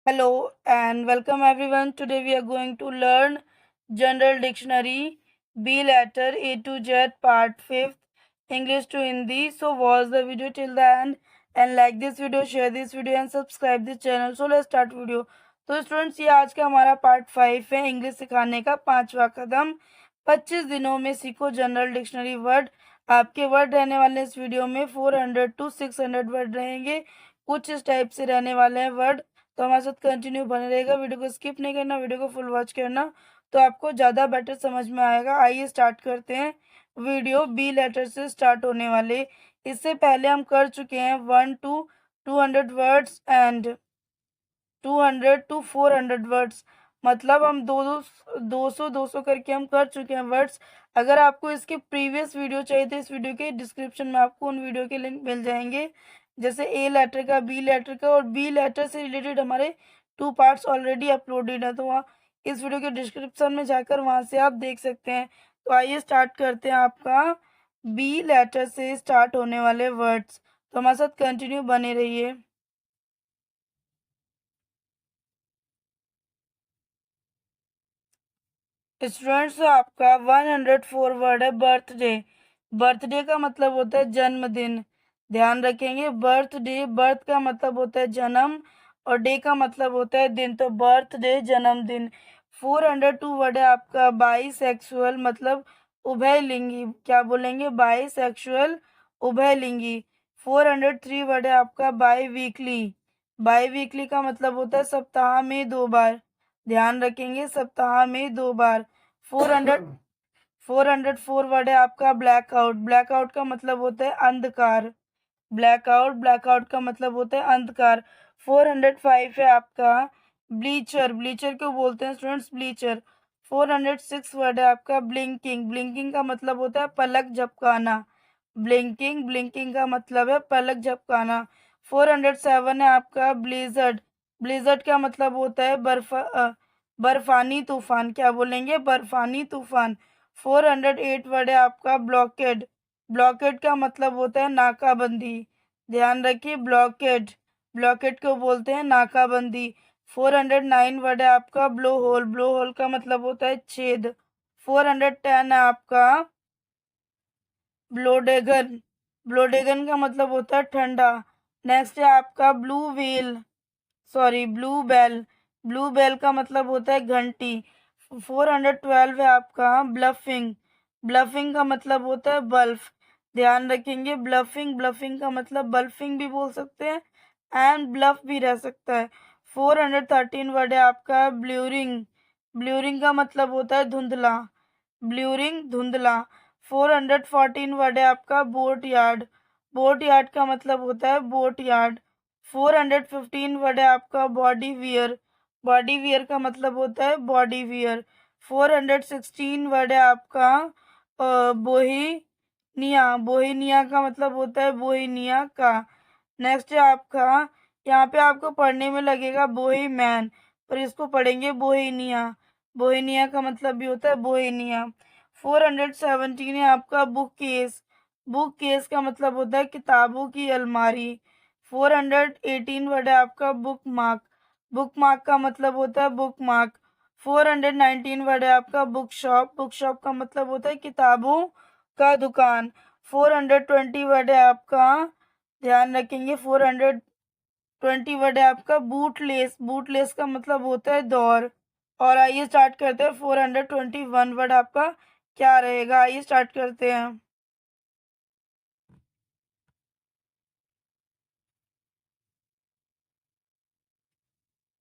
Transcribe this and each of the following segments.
Hello and welcome everyone. Today we are going to learn General Dictionary B letter A to Z part 5th English to Hindi. So watch the video till the end and like this video, share this video and subscribe this channel. So let's start video. तो students ये आज का हमारा part 5 है English सिखाने का 5वां कदम। 25 दिनों में सीखो जनरल डिक्शनरी वर्ड। आपके वर्ड रहने वाले इस वीडियो में 400 to 600 वर्ड रहेंगे। कुछ इस टाइप से रहने वाले हैं वर्ड, तो हमारे साथ कंटिन्यू बने रहेगा। वीडियो को स्किप नहीं करना, वीडियो को फुल वॉच करना, तो आपको ज़्यादा बेटर समझ में आएगा। आइए स्टार्ट करते हैं। वीडियो बी लेटर से स्टार्ट होने वाले। इससे पहले हम कर चुके हैं 1 to 200 words and 200 to 400 words. मतलब हम 200 करके हम कर चुके हैं वर्ड्स। अगर आपको इसके प्रीवियस वीडियो चाहिए तो इस वीडियो के डिस्क्रिप्शन में आपको उन वीडियो के लिंक मिल जाएंगे, जैसे ए लेटर का, बी लेटर का, और बी लेटर से रिलेटेड हमारे 2 पार्ट्स ऑलरेडी अपलोडेड है, तो वहाँ इस वीडियो के डिस्क्रिप्शन में जाकर वहाँ से आप देख सकते हैं। तो आइए स्टार्ट करते हैं आपका बी लेटर से स्टार्ट होने वाले वर्ड्स। तो हमारे साथ कंटिन्यू बने रहिए। स्टूडेंट्स आपका 104 वर्ड है बर्थडे। बर्थडे का मतलब होता है जन्मदिन। ध्यान रखेंगे, बर्थडे, बर्थ का मतलब होता है जन्म और डे का मतलब होता है दिन, तो बर्थडे जन्मदिन। 402 वर्ड है आपका बाईसेक्सुअल, मतलब उभयलिंगी। क्या बोलेंगे? बाईसेक्सुअल, उभयलिंगी। 403 वर्ड है आपका बाई वीकली। बाई वीकली का मतलब होता है सप्ताह में 2 बार। ध्यान रखेंगे, सप्ताह में 2 बार। 404 वर्ड है आपका ब्लैकआउट। ब्लैकआउट का मतलब होता है अंधकार। ब्लैकआउट, ब्लैकआउट का मतलब होता है अंधकार। 405 है आपका ब्लीचर। ब्लीचर को बोलते हैं स्टूडेंट्स ब्लीचर। 406 वर्ड है आपका ब्लिंकिंग। ब्लिंकिंग का मतलब होता है पलक झपकाना। ब्लिंकिंग, ब्लिंकिंग का मतलब है पलक झपकाना। 407 है आपका ब्लिजर्ड। ब्लिजर्ड का मतलब होता है बर्फानी तूफान। क्या बोलेंगे? बर्फानी तूफान। 408 वर्ड है आपका ब्लॉकेड। ब्लॉकेड का मतलब होता है नाकाबंदी। ध्यान रखिए, ब्लॉकेड, ब्लॉकेड को बोलते हैं नाकाबंदी। 409 वर्ड है आपका ब्लो होल। ब्लो होल का मतलब होता है छेद। 410 है आपका ब्लोडेगन। ब्लोडेगन का मतलब होता है ठंडा। नेक्स्ट है आपका blue whale, sorry blue bell. Blue bell का मतलब होता है घंटी। 412 है आपका ब्लफिंग। ब्लफिंग का मतलब होता है बल्फ। ध्यान रखेंगे, ब्लफिंग, ब्लफिंग का मतलब बल्फिंग भी बोल सकते हैं एंड ब्लफ भी रह सकता है। 413 वर्ड है आपका ब्ल्यूरिंग। ब्ल्यूरिंग का मतलब होता है धुंधला। ब्ल्यूरिंग, धुंधला। 414 वर्ड है आपका बोट यार्ड। बोट यार्ड का मतलब होता है बोट यार्ड। 415 वर्ड है आपका बॉडी वियर। बॉडी वियर का मतलब होता है बॉडी वियर। 416 वर्ड है आपका बोहिनिया। बोहिनिया का मतलब होता है बोहिनिया का। नेक्स्ट है आपका, यहाँ पे आपको पढ़ने में लगेगा बोही मैन, पर इसको पढ़ेंगे बोहिनिया। बोहिनिया का मतलब भी होता है बोहिनिया। 417 है आपका बुक केस। बुक केस का मतलब होता है किताबों की अलमारी। 418 वर्ड है आपका बुक मार्क। बुक मार्क का मतलब होता है बुक मार्क। 419 वर्ड है आपका बुक शॉप। बुक शॉप का मतलब होता है किताबों का दुकान। 420 वर्ड है आपका, ध्यान रखेंगे, 420 वर्ड है आपका बूटलेस। बूटलेस का मतलब होता है दौर। और आइए स्टार्ट करते हैं। 421 वर्ड आपका क्या रहेगा? आइए स्टार्ट करते हैं।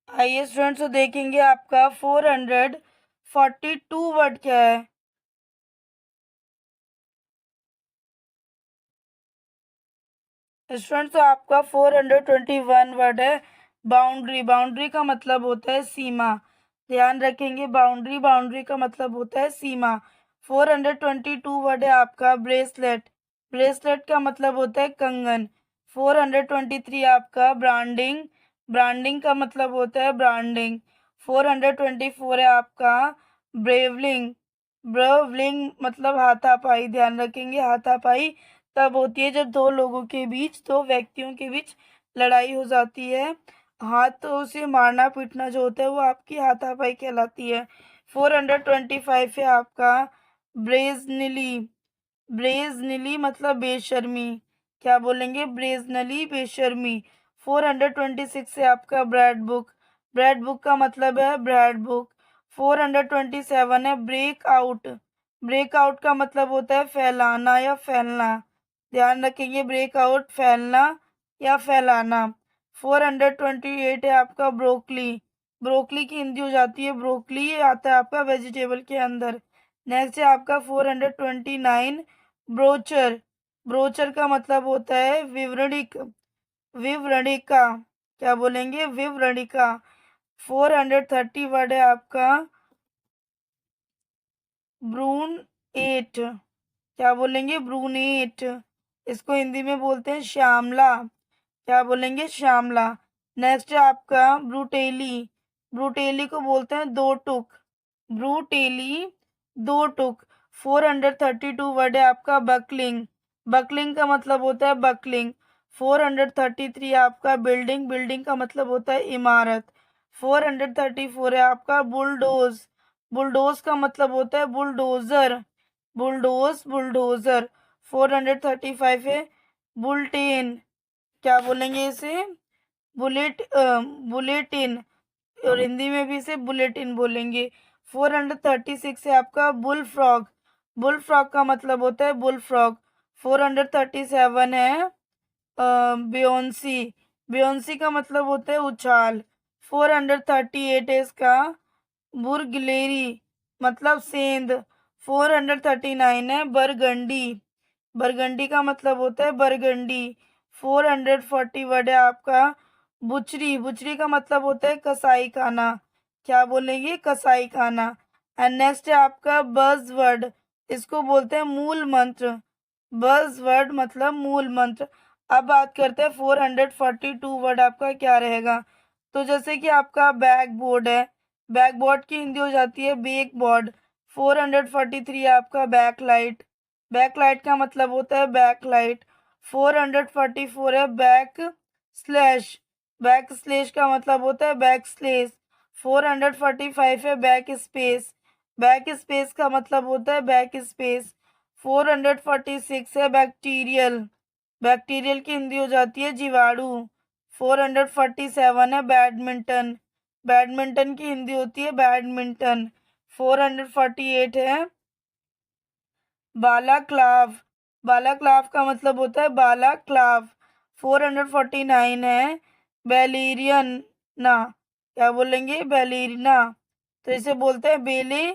आइए स्टूडेंट्स, तो देखेंगे आपका 442 वर्ड क्या है। स्टूडेंट्स, तो आपका 421 वर्ड है बाउंड्री। बाउंड्री का मतलब होता है सीमा। ध्यान रखेंगे, बाउंड्री, बाउंड्री का मतलब होता है सीमा। 422 वर्ड है आपका ब्रेसलेट। ब्रेसलेट का मतलब होता है कंगन। 423 आपका ब्रांडिंग। ब्रांडिंग का मतलब होता है ब्रांडिंग। 424 है आपका ब्रेवलिंग। ब्रेवलिंग मतलब हाथापाई। ध्यान रखेंगे, हाथापाई तब होती है जब दो लोगों के बीच, दो व्यक्तियों के बीच लड़ाई हो जाती है। हाथों से मारना पीटना जो होता है वो आपकी हाथापाई कहलाती है। 425 है आपका ब्रेजनली। ब्रेजनली मतलब बेशर्मी, क्या बोलेंगे, ब्रेजनली बेशर्मी। 426 है आपका ब्रैड बुक। ब्रैड बुक का मतलब है ब्रैड बुक। 427 है ब्रेक आउट। ब्रेक आउट का मतलब होता है फैलाना या फैलना, ध्यान रखेंगे, ब्रेक आउट फैलना या फैलाना। 428 है आपका ब्रोकली। ब्रोकली की हिंदी हो जाती है ब्रोकली, ये आता है आपका वेजिटेबल के अंदर। नेक्स्ट है आपका 429 ब्रोचर। ब्रोचर का मतलब होता है विवरणिक, विवरणिका, क्या बोलेंगे, विवरणिका। 430 वर्ड है आपका ब्रून एट, क्या बोलेंगे, ब्रूनेट। इसको हिंदी में बोलते हैं श्यामला, क्या बोलेंगे, श्यामला। नेक्स्ट है आपका ब्रूटेली। ब्रूटेली को बोलते हैं दो टुक। ब्रूटेली दो टुक। 432 वर्ड है आपका बकलिंग। बकलिंग का मतलब होता है बकलिंग। 433 आपका बिल्डिंग। बिल्डिंग का मतलब होता है इमारत। 434 है आपका बुलडोज। बुलडोज का मतलब होता है बुलडोजर। Bulldoze bulldozer. 435 है बुलटेन, क्या बोलेंगे इसे, बुलेटिन, और हिंदी में भी इसे बुलेटिन बोलेंगे। 436 है आपका बुल फ्रॉग। बुल फ्रॉग का मतलब होता है बुल फ्रॉग। 437 है बियोन्सी। बियोन्सी का मतलब होता है उछाल। 438 है इसका बुरगलेरी, मतलब सेंध। 439 है बरगंडी। बरगंडी का मतलब होता है बरगंडी। 440 वर्ड है आपका बुचरी। बुचरी का मतलब होता है कसाई खाना, क्या बोलेंगे, कसाई खाना। एंड नेक्स्ट है आपका बज वर्ड। इसको बोलते हैं मूल मंत्र। बज वर्ड मतलब मूल मंत्र। अब बात करते हैं 442 वर्ड आपका क्या रहेगा। तो जैसे कि आपका बैक बोर्ड है, बैक बोर्ड की हिंदी हो जाती है बेक बोर्ड। 443 आपका बैक लाइट। बैक लाइट का मतलब होता है बैक लाइट। 444 है बैक स्लैश। बैक स्लैश का मतलब होता है बैक स्लेश। 445 है बैक स्पेस। बैक स्पेस का मतलब होता है बैक स्पेस। 446 है बैक्टीरियल। बैक्टीरियल की हिंदी हो जाती है जीवाणु। 447 है बैडमिंटन। बैडमिंटन की हिंदी होती है बैडमिंटन। 448 है बालाक्लाव। बालाक्लाव का मतलब होता है बालाक्लाव। 449 है बैलेरियन ना, क्या बोलेंगे, बैलेरिना। तो इसे बोलते हैं बेले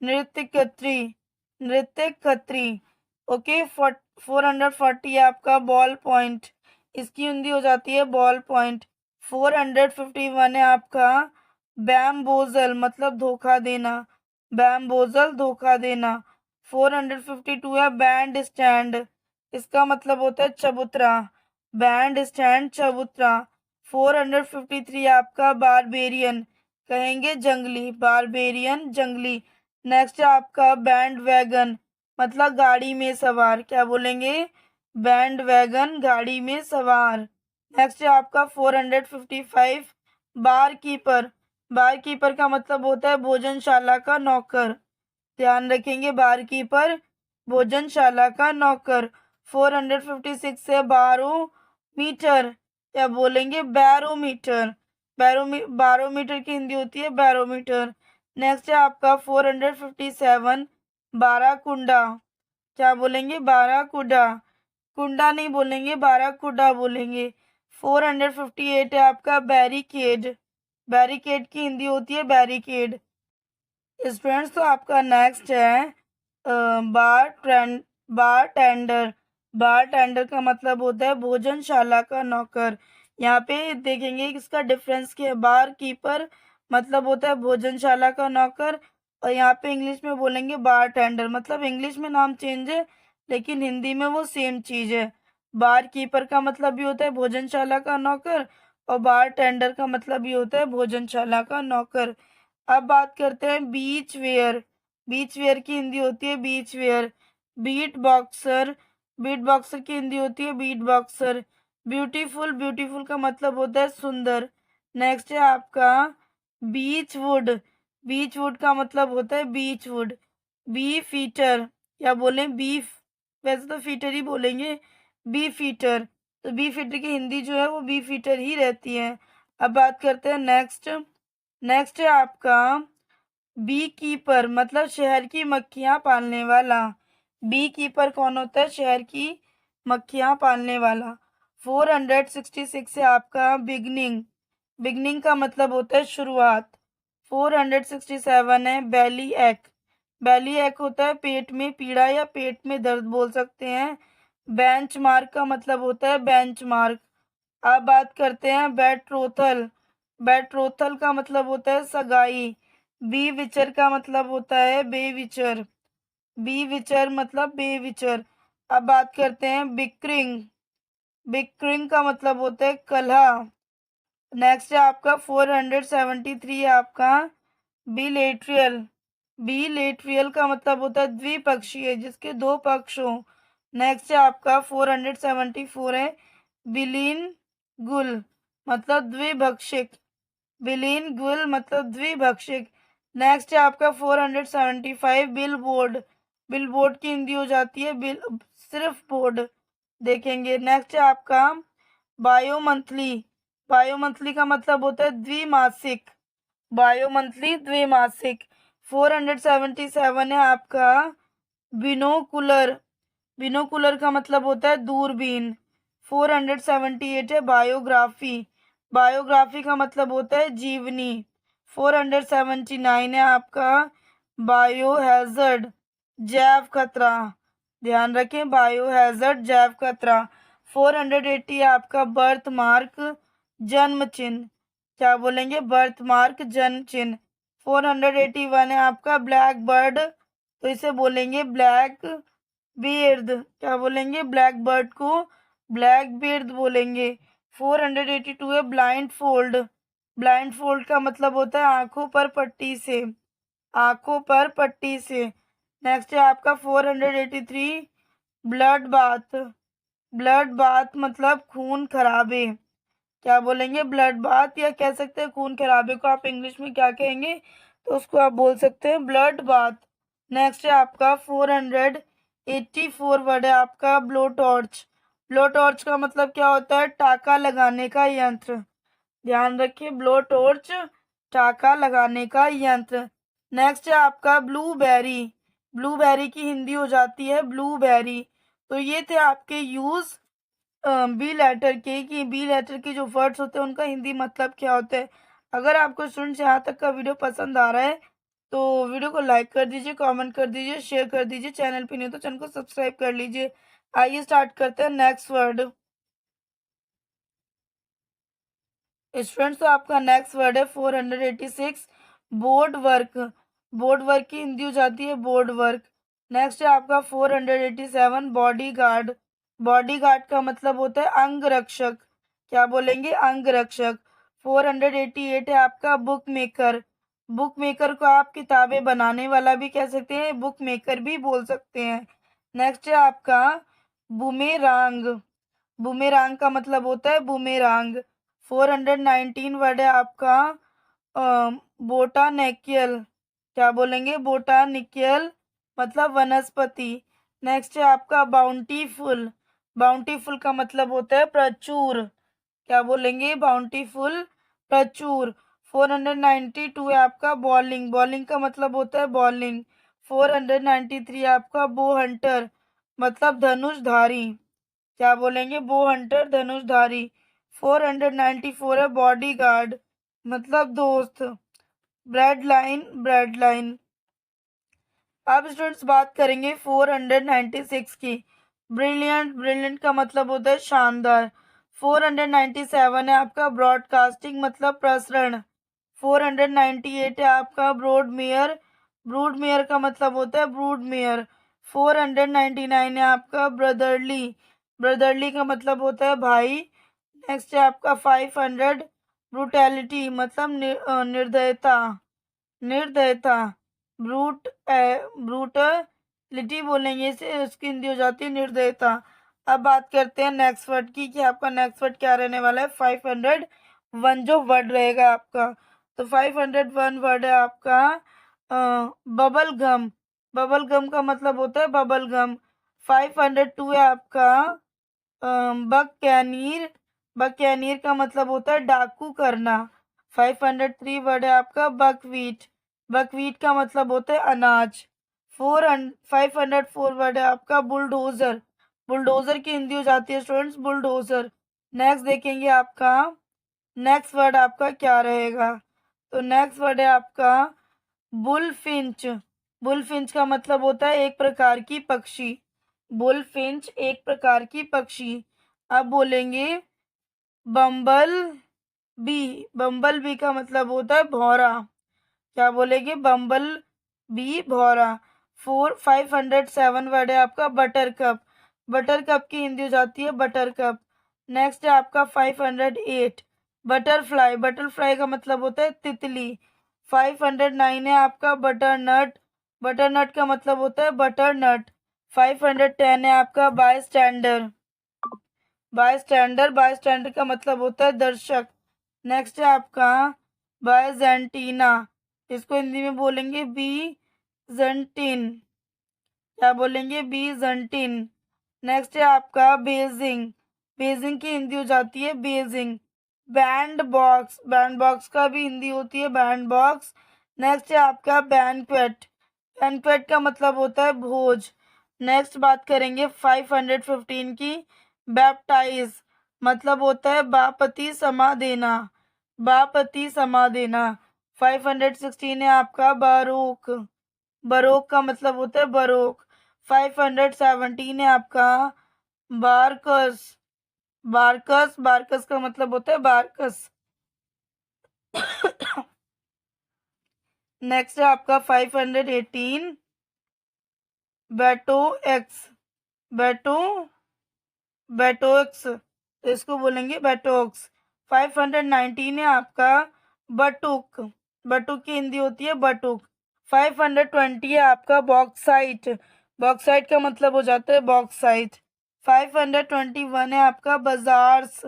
नृत्य खत्री, नृत्य खत्री। ओके। 440 आपका बॉल पॉइंट। इसकी हिंदी हो जाती है बॉल पॉइंट। 451 है आपका बैम्बोजल, मतलब धोखा देना। बैम्बोजल धोखा देना। 452 है बैंड स्टैंड। इसका मतलब होता है चबूतरा। बैंड स्टैंड चबूतरा। 453 आपका बारबेरियन, कहेंगे जंगली, बारबेरियन जंगली। नेक्स्ट है आपका बैंड वैगन, मतलब गाड़ी में सवार, क्या बोलेंगे, बैंड वैगन गाड़ी में सवार। नेक्स्ट है आपका 455 बार कीपर। बार कीपर का मतलब होता है भोजनशाला का नौकर, ध्यान रखेंगे, बार कीपर भोजनशाला का नौकर। 456 है बारोमीटर, क्या बोलेंगे, बैरोमीटर। बारोमीटर की हिंदी होती है बैरोमीटर। नेक्स्ट है आपका 457 बाराकुंडा, क्या बोलेंगे, बाराकुडा। कुंडा नहीं बोलेंगे, बाराकुडा बोलेंगे। 458 है आपका बैरिकेड। बैरिकेड की हिंदी होती है बैरिकेड। स्टूडेंट्स, तो आपका नेक्स्ट है बार ट्रेंड, बार टेंडर। बार टेंडर का मतलब होता है भोजनशाला का नौकर। यहाँ पे देखेंगे कि इसका डिफरेंस क्या है। बार कीपर मतलब होता है भोजनशाला का नौकर, और यहाँ पे इंग्लिश में बोलेंगे बार टेंडर, मतलब इंग्लिश में नाम चेंज है लेकिन हिंदी में वो सेम चीज है। बार कीपर का मतलब भी होता है भोजनशाला का नौकर, और बार टेंडर का मतलब भी होता है भोजनशाला का नौकर। अब बात करते हैं बीच वेयर। बीच वेयर की हिंदी होती है beach wear. Beat boxer. Beat boxer की हिंदी होती है बीट बॉक्सर। ब्यूटीफुल। ब्यूटीफुल का मतलब होता है सुंदर। नेक्स्ट है आपका बीच वुड। बीच वुड का मतलब होता है बीच वुड। बी फीटर, क्या बोलें बीफ, वैसे तो फीटर ही बोलेंगे, बी फीटर। तो बी फीटर की हिंदी जो है वो बी फीटर ही रहती है। अब बात करते हैं नेक्स्ट। नेक्स्ट है आपका बी कीपर, मतलब शहर की मक्खियां पालने वाला। बी कीपर कौन होता है? शहर की मक्खियां पालने वाला। 466 है आपका बिगनिंग। बिगनिंग का मतलब होता है शुरुआत। 467 है बेली एक। बेली एक होता है पेट में पीड़ा या पेट में दर्द बोल सकते हैं। बेंच मार्क का मतलब होता है बेंच मार्क। अब बात करते हैं बेट्रोथल। बेट्रोथल का मतलब होता है सगाई। बी विचर का मतलब होता है बेविचर। बी विचर मतलब बेविचर। अब बात करते हैं बिक्रिंग। बिक्रिंग का मतलब होता है कलह। नेक्स्ट है आपका 473 है आपका बिलेट्रियल। बिलेट्रियल का मतलब होता है द्विपक्षीय, जिसके दो पक्ष हो। नेक्स्ट है आपका 474 है बिलीन गुल, मतलब द्विभक्षिक। बिलीन गुल मतलब द्विभक्षिक। नेक्स्ट है आपका 475 बिल बोर्ड। बिल बोर्ड की हिंदी हो जाती है बिल, सिर्फ बोर्ड देखेंगे। नेक्स्ट है आपका बायो मंथली। बायो मंथली का मतलब होता है द्विमासिक। बायो मंथली द्विमासिक। 477 है आपका बिनोकुलर। बिनोकुलर का मतलब होता है दूरबीन। 478 है बायोग्राफी। बायोग्राफी का मतलब होता है जीवनी। 479 है आपका बायोहैजर्ड, जैव खतरा। ध्यान रखें बायोहैजर्ड जैव खतरा। 480 है आपका बर्थ मार्क, जन्म चिन्ह। क्या बोलेंगे? बर्थ मार्क जन्म चिन्ह। 481 है आपका ब्लैक बर्ड, तो इसे बोलेंगे ब्लैक बियर्ड। क्या बोलेंगे? ब्लैक बर्ड को ब्लैक बियर्ड बोलेंगे। 482 है ब्लाइंड फोल्ड। ब्लाइंड फोल्ड का मतलब होता है आंखों पर पट्टी से, आंखों पर पट्टी से। नेक्स्ट है आपका 483 ब्लड बाथ। ब्लड बाथ मतलब खून खराबे। क्या बोलेंगे? ब्लड बाथ, या कह सकते हैं खून खराबे को आप इंग्लिश में क्या कहेंगे, तो उसको आप बोल सकते हैं ब्लड बाथ। नेक्स्ट है आपका 484 वर्ड है आपका ब्लो टॉर्च। ब्लो टॉर्च का मतलब क्या होता है? टाका लगाने का यंत्र। ध्यान रखिए ब्लो टॉर्च टाका लगाने का यंत्र। नेक्स्ट है आपका ब्लूबेरी। ब्लूबेरी की हिंदी हो जाती है ब्लूबेरी। तो ये थे आपके यूज बी लेटर के, कि बी लेटर के जो वर्ड्स होते हैं उनका हिंदी मतलब क्या होता है। अगर आपको स्टूडेंट्स यहाँ तक का वीडियो पसंद आ रहा है तो वीडियो को लाइक कर दीजिए, कमेंट कर दीजिए, शेयर कर दीजिए। चैनल पे नहीं हो तो चैनल को सब्सक्राइब कर लीजिए। आइए स्टार्ट करते हैं नेक्स्ट वर्ड। स्टूडेंट्स तो आपका नेक्स्ट वर्ड है 486 बोर्ड वर्क। बोर्ड वर्क की हिंदी हो जाती है बोर्ड वर्क। नेक्स्ट है आपका 487 बॉडी गार्ड। बॉडी गार्ड का मतलब होता है अंग रक्षक। क्या बोलेंगे? अंग रक्षक। 488 है आपका बुक मेकर। बुक मेकर को आप किताबें बनाने वाला भी कह सकते हैं, बुक मेकर भी बोल सकते हैं। नेक्स्ट है आपका बुमेरांग। बुमेरांग का मतलब होता है बुमेरांग। 419 वर्ड है आपका बोटानिकल। क्या बोलेंगे? बोटानिकल मतलब वनस्पति। नेक्स्ट है आपका बाउंटीफुल। बाउंटीफुल का मतलब होता है प्रचुर। क्या बोलेंगे? बाउंटीफुल प्रचुर। 492 है आपका बॉलिंग। बॉलिंग का मतलब होता है बॉलिंग। 493 आपका बो हंटर, मतलब धनुषधारी। क्या बोलेंगे? बो हंटर धनुषधारी। 494 है बॉडी गार्ड, मतलब दोस्त। Bread line, bread line. अब स्टूडेंट्स बात करेंगे 496 की। ब्रिलियंट। ब्रिलियंट का मतलब होता है शानदार। 497 है आपका ब्रॉडकास्टिंग, मतलब प्रसरण। 498 है आपका ब्रोडमेयर। ब्रूडमेयर का मतलब होता है ब्रूडमेयर। 499 है आपका ब्रदरली। ब्रदरली का मतलब होता है भाई। नेक्स्ट है आपका 500 ब्रूटैलिटी, मतलब निर्दयता। निर्दयता ब्रूट ब्रूटलिटी बोलेंगे इसे, उसकी हिंदी हो जाती है निर्दयता। अब बात करते हैं नेक्स्ट वर्ड की, कि आपका नेक्स्ट वर्ड क्या रहने वाला है। 500 वन जो वर्ड रहेगा आपका। तो 501 वर्ड है आपका बबल गम। बबल गम का मतलब होता है बबल गम। 502 है आपका बकैनीर। बकैनीर का मतलब होता है डाकू करना। 503 वर्ड है आपका बकवीट। बकवीट का मतलब होता है अनाज। 504 वर्ड है आपका बुलडोजर। बुलडोजर की हिंदी हो जाती है स्टूडेंट्स बुलडोजर। नेक्स्ट देखेंगे आपका नेक्स्ट वर्ड आपका क्या रहेगा। तो नेक्स्ट वर्ड है आपका बुलफिंच। बुलफिंच का मतलब होता है एक प्रकार की पक्षी। बुलफिंच एक प्रकार की पक्षी। अब बोलेंगे बम्बल बी। बम्बल बी का मतलब होता है भौरा। क्या बोलेंगे बम्बल बी भौरा। 507 वर्ड है आपका बटर कप। बटर कप की हिंदी हो जाती है बटर कप। नेक्स्ट है आपका 508 बटरफ्लाई। बटरफ्लाई का मतलब होता है तितली। 509 है आपका बटर नट। बटर नट का मतलब होता है बटर नट। 510 है आपका बाय स्टैंडर। बाय स्टैंडर बाय स्टैंडर का मतलब होता है दर्शक। नेक्स्ट है आपका बायजेंटीना। इसको हिंदी में बोलेंगे बीजेंटिन। क्या बोलेंगे बीजेंटिन। नेक्स्ट है आपका बेजिंग। बेजिंग की हिंदी हो जाती है Beijing. Band box. Band box का भी हिंदी होती है बैंड बॉक्स। नेक्स्ट है आपका बैंक्वेट। बैंक्वेट का मतलब होता है भोज। नेक्स्ट बात करेंगे 515 की बैप्टाइज। मतलब होता है बापति समा देना। बापति समा देना। 516 है आपका बारोक। बरोक का मतलब होता है बरोक। 517 है आपका बारकस। बारकस बारकस का मतलब होता है बारकस। नेक्स्ट है आपका 518 बैटो एक्स। बैटो बैटोक्स तो इसको बोलेंगे बैटोक्स। 519 है आपका बटुक। बटुक की हिंदी होती है बटुक। 520 है आपका बॉक्साइट। बॉक्साइट का मतलब हो जाता है बॉक्साइट। 521 है आपका बाजार्स।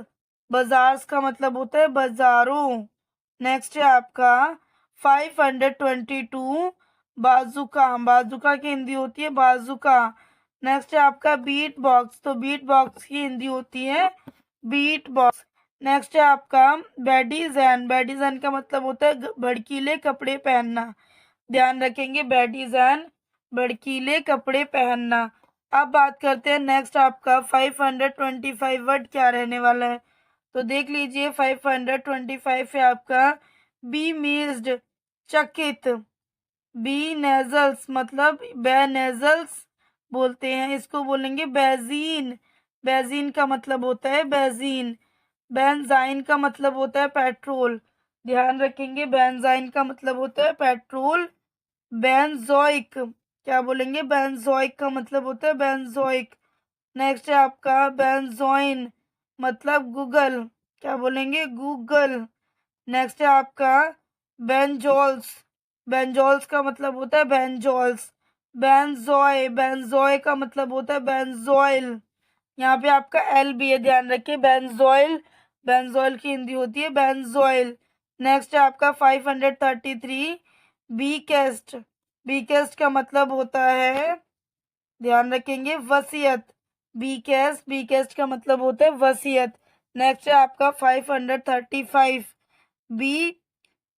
बाजार्स का मतलब होता है बाजारों। नेक्स्ट है आपका 522 बाजुका। बाजुका की हिंदी होती है बाजुका। नेक्स्ट है आपका बीट बॉक्स। तो बीट बॉक्स की हिंदी होती है बीट बॉक्स। नेक्स्ट है आपका बेडीजैन। बेडीजैन का मतलब होता है भड़कीले कपड़े पहनना। ध्यान रखेंगे बेडीजैन भड़कीले कपड़े पहनना। अब बात करते हैं नेक्स्ट आपका 525 वर्ड क्या रहने वाला है। तो देख लीजिए 525 है आपका बी मेज्ड चकित। बी नेजल्स मतलब बेनेजल्स बोलते हैं इसको बोलेंगे बेजीन। बेजीन का मतलब होता है बेजीन। बेंजाइन का मतलब होता है पेट्रोल। ध्यान रखेंगे बेंजाइन का मतलब होता है पेट्रोल। बेंजोइक। क्या बोलेंगे बेंजोइक का मतलब होता है बेंजोइक। नेक्स्ट है आपका बेंजोइन मतलब गूगल। क्या बोलेंगे गूगल। नेक्स्ट है आपका बेंजोल्स। बेंजोल्स का मतलब होता है बेंजोल्स। बेंजोय। बेंजोय का मतलब होता है बेंजोइल। यहाँ पे आपका एल भी है ध्यान रखिए बेंजोइल। बेंजोइल की हिंदी होती है बेंजोइल। नेक्स्ट है आपका 533 बीकेस्ट। बीकेस्ट का मतलब होता है ध्यान रखेंगे वसीयत। बीकेस्ट बीकेस्ट का मतलब होता है वसीयत। नेक्स्ट है आपका 535 बी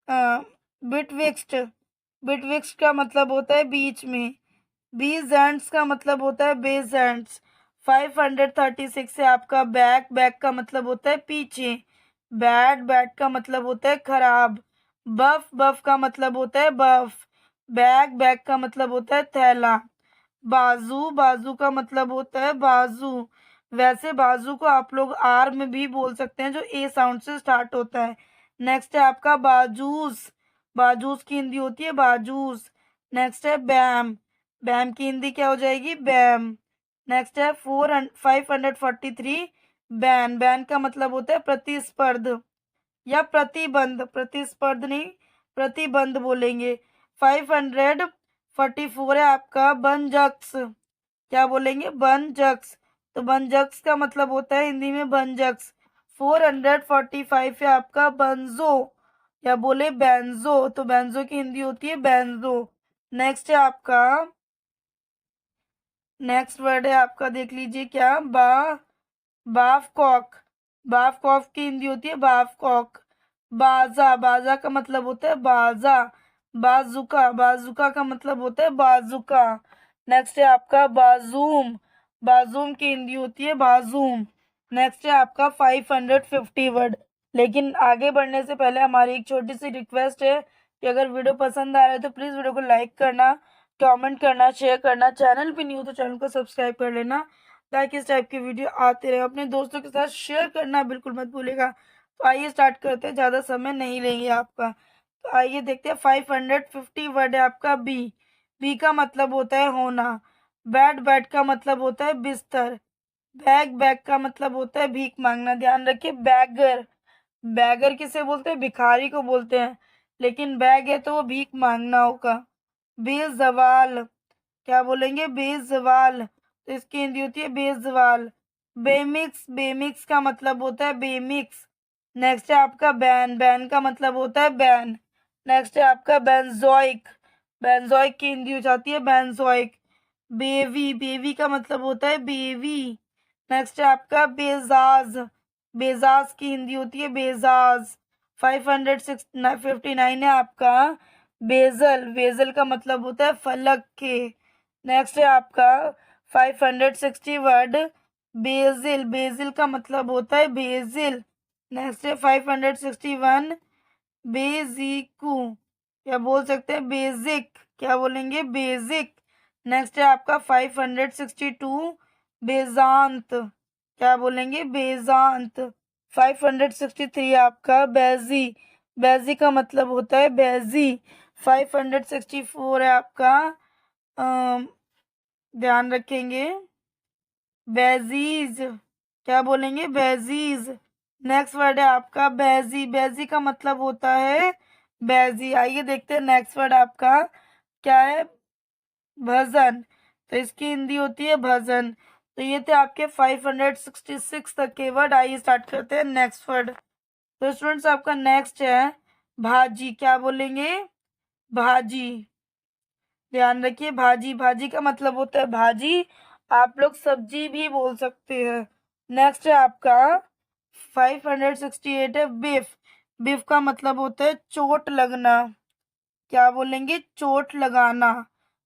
बिटविक्स्ट। बिटविक्स्ट का मतलब होता है बीच में। बीजेंट्स का मतलब होता है बेजेंट्स। 536 है आपका बैक। बैक का मतलब होता है पीछे। बैड बैड का मतलब होता है खराब। बफ बफ का मतलब होता है बफ। बैग बैग का मतलब होता है थैला। बाजू बाजू का मतलब होता है बाजू। वैसे बाजू को आप लोग आर में भी बोल सकते हैं जो ए साउंड से स्टार्ट होता है। नेक्स्ट है आपका बाजूस। बाजूस की हिंदी होती है बाजूस। नेक्स्ट है बैम। बैम की हिंदी क्या हो जाएगी बैम। नेक्स्ट है 543 बैन। बैन का मतलब होता है प्रतिस्पर्ध या प्रतिबंध। प्रतिस्पर्ध नहीं प्रतिबंध बोलेंगे। 544 है आपका बंजक्स। क्या बोलेंगे बंजक्स। तो बंजक्स का मतलब होता है हिंदी में बंजक्स। 445 है आपका बंजो, या बोले बेंजो, तो बेंजो की हिंदी होती है बेंजो। नेक्स्ट है आपका, नेक्स्ट वर्ड है आपका, देख लीजिए क्या, बाफकॉक। बाफकॉक की हिंदी होती है बाफकॉक। बाजा, बाजा का मतलब होता है बाजा। बाजुका, बाजुका का मतलब होता है बाजुका। नेक्स्ट है आपका बाजूम। बाजूम की हिंदी होती है बाजूम। नेक्स्ट है आपका 550 वर्ड। लेकिन आगे बढ़ने से पहले हमारी एक छोटी सी रिक्वेस्ट है कि अगर वीडियो पसंद आ रहा है तो प्लीज़ वीडियो को लाइक करना, कमेंट करना, शेयर करना, चैनल पे न्यू तो चैनल को सब्सक्राइब कर लेना ताकि इस टाइप की वीडियो आते रहे। अपने दोस्तों के साथ शेयर करना बिल्कुल मत भूलिएगा। तो आइए स्टार्ट करते हैं, ज़्यादा समय नहीं लेंगे आपका। तो आइए देखते हैं 550 वर्ड है आपका बी। बी का मतलब होता है होना। बेड, बेड का मतलब होता है बिस्तर। बैग, बैग का मतलब होता है भीख मांगना। ध्यान रखिए, बैगर, बैगर किसे बोलते हैं, भिखारी को बोलते हैं, लेकिन बैग है तो वो भीख मांगना होगा। बेजवाल, क्या बोलेंगे, बेजवाल, तो इसकी हिंदी होती है बेजवाल। बेमिक्स, बेमिक्स का मतलब होता है बेमिक्स। नेक्स्ट है आपका बैन, बैन का मतलब होता है बैन। नेक्स्ट है आपका बेंजोइक। बेंजोइक की हिंदी हो जाती है बेंजोइक। बेवी, बेवी का मतलब होता है बेवी। नेक्स्ट है आपका बेजाज। बेजाज की हिंदी होती है बेजाज। 559 है आपका बेजल। बेजल का मतलब होता है फलक के। नेक्स्ट है आपका 560 वर्ड बेजिल। बेजिल का मतलब होता है बेजिल। नेक्स्ट है 561 बेजिकू, क्या बोल सकते हैं बेसिक, क्या बोलेंगे बेसिक। नेक्स्ट है आपका 562 बेजांत, क्या बोलेंगे बेजांत। 563 आपका बैजी। बैजी का मतलब होता है बैजी। 564 है आपका, अम, ध्यान रखेंगे बेजीज, क्या बोलेंगे बेजीज। नेक्स्ट वर्ड है आपका बैजी। बैजी का मतलब होता है बैजी। आइए देखते हैं नेक्स्ट वर्ड आपका क्या है, भजन, तो इसकी हिंदी होती है भजन। तो ये थे आपके 566 तक के वर्ड। आइए स्टार्ट करते हैं नेक्स्ट वर्ड। तो स्टूडेंट्स आपका नेक्स्ट है भाजी, क्या बोलेंगे भाजी। ध्यान रखिए, भाजी, भाजी का मतलब होता है भाजी, आप लोग सब्जी भी बोल सकते हैं। नेक्स्ट है आपका 568 है बिफ। बिफ का मतलब होता है चोट लगना, क्या बोलेंगे चोट लगाना,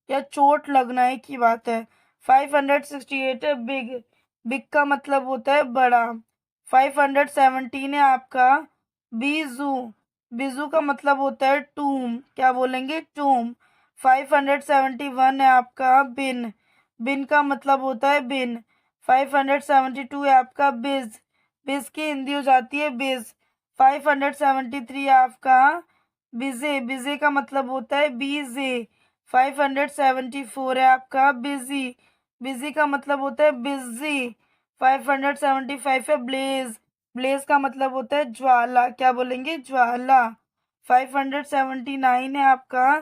या चोट लगना एक ही बात है। 568 है बिग। बिग का मतलब होता है बड़ा। 517 है आपका बीजू। बीजू का मतलब होता है टूम, क्या बोलेंगे टूम। 571 है आपका बिन। बिन का मतलब होता है बिन। 572 है आपका बिज। बिज की हिंदी हो जाती है बिज। 573 है आपका बिजे। बिजे का मतलब होता है बीजे। 574 है आपका बिजी। बिजी का मतलब होता है बिजी। 575 है ब्लेज। ब्लेज का मतलब होता है ज्वाला, क्या बोलेंगे ज्वाला। 579 है आपका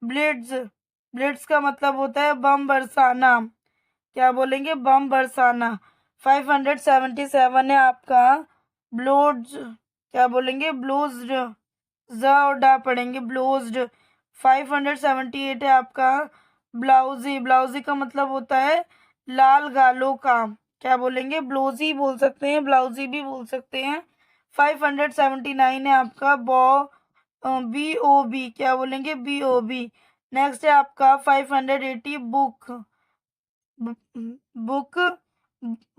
ब्लिट्ज। ब्लिट्ज का मतलब होता है बम बरसाना, क्या बोलेंगे बम बरसाना। 577 है आपका ब्लोड्स, क्या बोलेंगे ब्लोज्ड, ज और डा पढ़ेंगे ब्लोज्ड। 578 है आपका ब्लाउजी। ब्लाउजी का मतलब होता है लाल गालों का, क्या बोलेंगे ब्लाउजी बोल सकते हैं, ब्लाउजी भी बोल सकते हैं। 579 है आपका बी ओ बी, क्या बोलेंगे बी ओ बी। नेक्स्ट है आपका 580 बुक। बुक,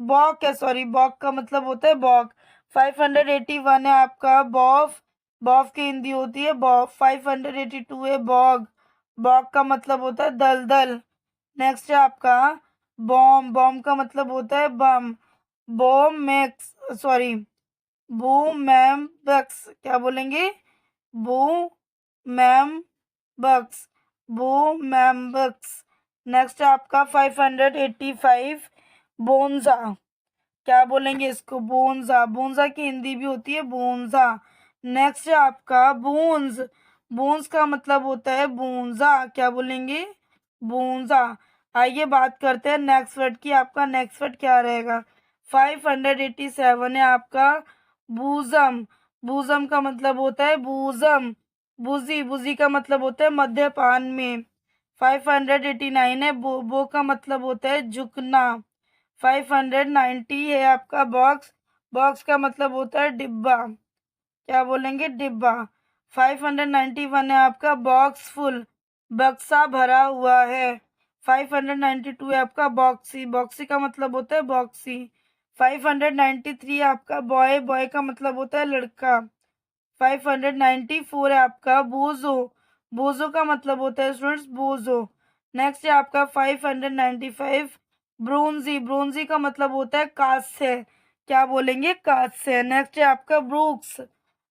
बॉक है, सॉरी बॉक का मतलब होता है बॉक। 581 है आपका बॉफ। बॉफ की हिंदी होती है बॉफ। 582 है बॉग। बॉग का मतलब होता है दलदल। नेक्स्ट है आपका बॉम। बॉम का मतलब होता है बम। Bomb max, sorry boom mam bucks, क्या बोलेंगे boom mam bucks, boom mam bucks. Next है आपका 585 बोनजा, क्या बोलेंगे इसको बोनजा। बोनजा की हिंदी भी होती है बोनजा। नेक्स्ट है आपका बूंज। बूंज का मतलब होता है बूंजा, क्या बोलेंगे बूंजा। आइए बात करते हैं नेक्स्ट वर्ड की। आपका नेक्स्ट वर्ड क्या रहेगा। 587 है आपका बूजम, बूजम का मतलब होता है बूजम। बुजी, बुजी का मतलब होता है मद्यपान में। 589 है। बो का मतलब होता है झुकना। 590 है आपका बॉक्स, बॉक्स का मतलब होता है डिब्बा। क्या बोलेंगे? डिब्बा। 591 है आपका बॉक्स फुल, बक्सा भरा हुआ है। 592 है आपका बॉक्सी, बॉक्सी का मतलब होता है बॉक्सी। 593 है आपका बॉय, बॉय का मतलब होता है लड़का। 594 है आपका बोझो, बोझो का मतलब होता है स्टूडेंट्स बोझो। नेक्स्ट है आपका 595 ब्रोंजी, ब्रोंजी का मतलब होता है कांस्य। क्या बोलेंगे? कांस्य। नेक्स्ट है आपका ब्रूक्स,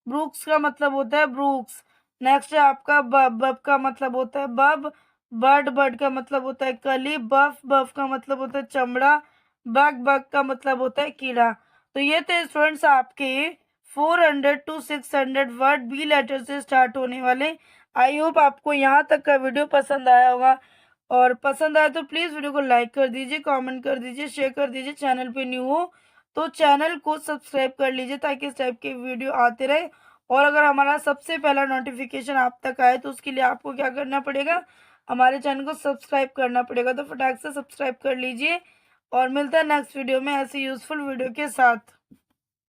ब्रूक्स का मतलब होता है ब्रूक्स। नेक्स्ट है आपका बब, बब का मतलब होता है बब। बर्ड, बर्ड का मतलब होता है कली। बफ, बफ का मतलब होता है चमड़ा। बग, बग का मतलब होता है कीड़ा। तो ये थे स्टूडेंट्स आपके 400 टू 600 वर्ड बी लेटर से स्टार्ट होने वाले। आई होप आपको यहाँ तक का वीडियो पसंद आया होगा, और पसंद आया तो प्लीज़ वीडियो को लाइक कर दीजिए, कमेंट कर दीजिए, शेयर कर दीजिए। चैनल पे न्यू हो तो चैनल को सब्सक्राइब कर लीजिए ताकि इस टाइप के वीडियो आते रहे। और अगर हमारा सबसे पहला नोटिफिकेशन आप तक आए तो उसके लिए आपको क्या करना पड़ेगा? हमारे चैनल को सब्सक्राइब करना पड़ेगा। तो फटाक से सब्सक्राइब कर लीजिए, और मिलता है नेक्स्ट वीडियो में ऐसे यूजफुल वीडियो के साथ।